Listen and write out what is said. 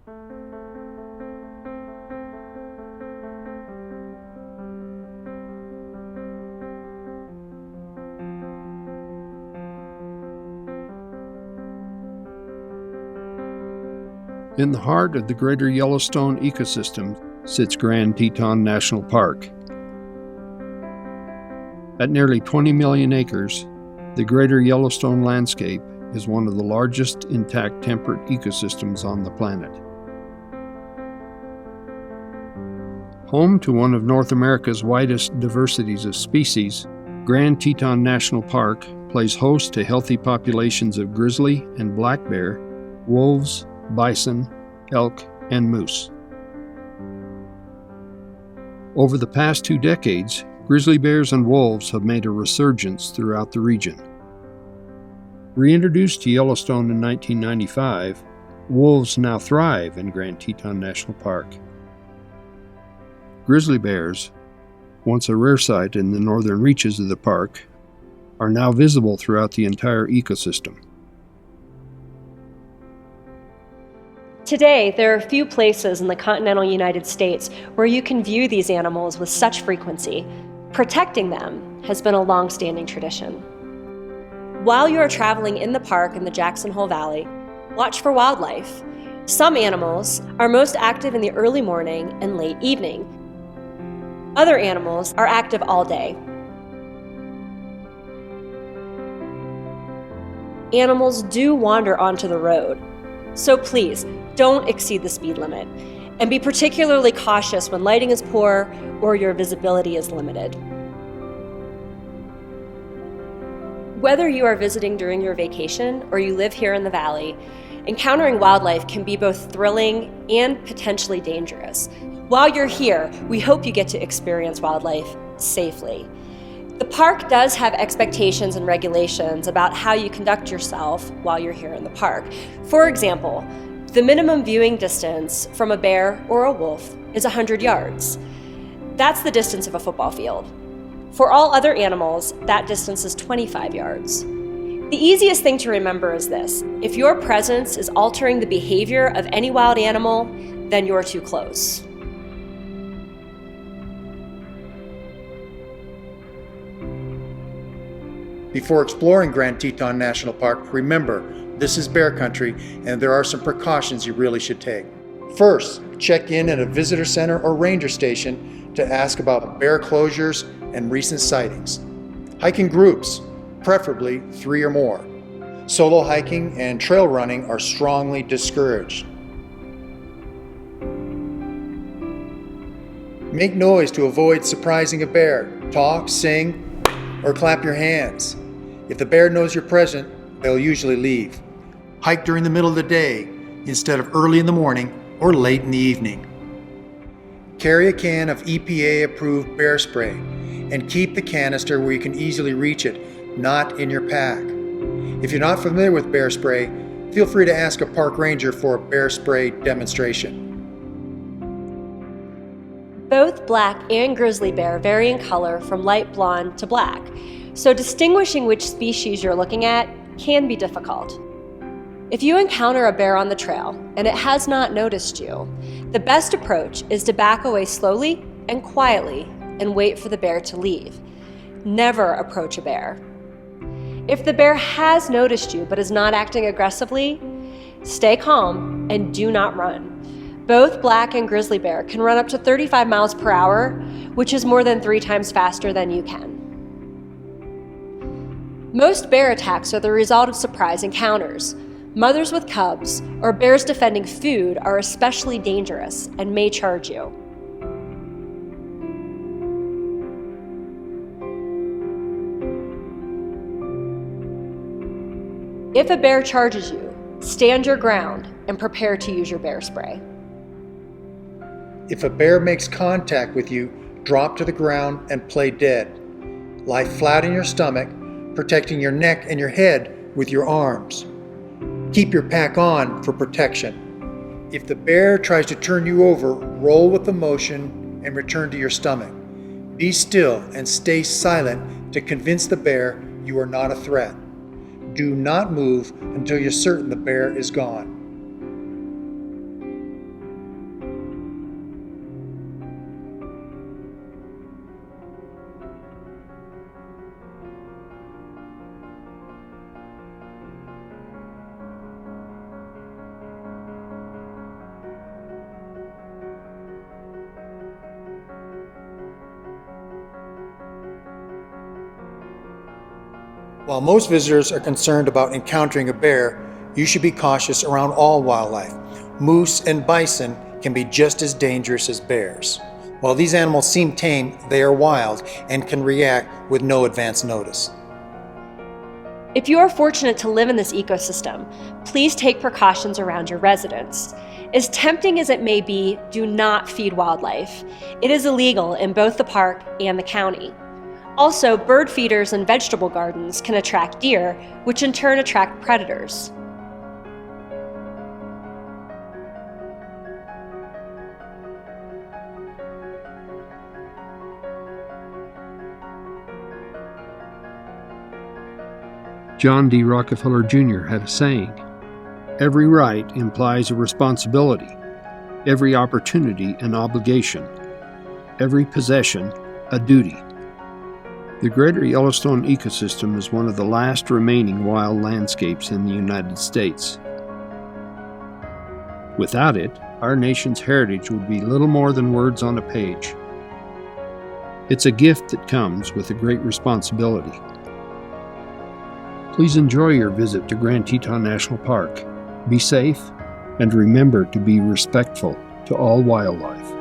In the heart of the greater Yellowstone ecosystem sits Grand Teton National Park. At nearly 20 million acres, the greater Yellowstone landscape is one of the largest intact temperate ecosystems on the planet. Home to one of North America's widest diversities of species, Grand Teton National Park plays host to healthy populations of grizzly and black bear, wolves, bison, elk, and moose. Over the past 2 decades, grizzly bears and wolves have made a resurgence throughout the region. Reintroduced to Yellowstone in 1995, wolves now thrive in Grand Teton National Park. Grizzly bears, once a rare sight in the northern reaches of the park, are now visible throughout the entire ecosystem. Today, there are few places in the continental United States where you can view these animals with such frequency. Protecting them has been a long-standing tradition. While you are traveling in the park in the Jackson Hole Valley, watch for wildlife. Some animals are most active in the early morning and late evening. Other animals are active all day. Animals do wander onto the road, so please don't exceed the speed limit, and be particularly cautious when lighting is poor or your visibility is limited. Whether you are visiting during your vacation or you live here in the valley, encountering wildlife can be both thrilling and potentially dangerous. While you're here, we hope you get to experience wildlife safely. The park does have expectations and regulations about how you conduct yourself while you're here in the park. For example, the minimum viewing distance from a bear or a wolf is 100 yards. That's the distance of a football field. For all other animals, that distance is 25 yards. The easiest thing to remember is this: if your presence is altering the behavior of any wild animal, then you're too close. Before exploring Grand Teton National Park, remember, this is bear country and there are some precautions you really should take. First, check in at a visitor center or ranger station to ask about bear closures and recent sightings. Hike in groups, preferably 3 or more. Solo hiking and trail running are strongly discouraged. Make noise to avoid surprising a bear. Talk, sing, or clap your hands. If the bear knows you're present, they'll usually leave. Hike during the middle of the day instead of early in the morning or late in the evening. Carry a can of EPA-approved bear spray and keep the canister where you can easily reach it, not in your pack. If you're not familiar with bear spray, feel free to ask a park ranger for a bear spray demonstration. Both black and grizzly bear vary in color from light blonde to black, so distinguishing which species you're looking at can be difficult. If you encounter a bear on the trail and it has not noticed you, the best approach is to back away slowly and quietly and wait for the bear to leave. Never approach a bear. If the bear has noticed you but is not acting aggressively, stay calm and do not run. Both black and grizzly bear can run up to 35 miles per hour, which is more than 3 times faster than you can. Most bear attacks are the result of surprise encounters. Mothers with cubs or bears defending food are especially dangerous and may charge you. If a bear charges you, stand your ground and prepare to use your bear spray. If a bear makes contact with you, drop to the ground and play dead. Lie flat in your stomach, protecting your neck and your head with your arms. Keep your pack on for protection. If the bear tries to turn you over, roll with the motion and return to your stomach. Be still and stay silent to convince the bear you are not a threat. Do not move until you're certain the bear is gone. While most visitors are concerned about encountering a bear, you should be cautious around all wildlife. Moose and bison can be just as dangerous as bears. While these animals seem tame, they are wild and can react with no advance notice. If you are fortunate to live in this ecosystem, please take precautions around your residence. As tempting as it may be, do not feed wildlife. It is illegal in both the park and the county. Also, bird feeders and vegetable gardens can attract deer, which in turn attract predators. John D. Rockefeller Jr. had a saying, "Every right implies a responsibility, every opportunity an obligation, every possession a duty." The Greater Yellowstone ecosystem is one of the last remaining wild landscapes in the United States. Without it, our nation's heritage would be little more than words on a page. It's a gift that comes with a great responsibility. Please enjoy your visit to Grand Teton National Park. Be safe, and remember to be respectful to all wildlife.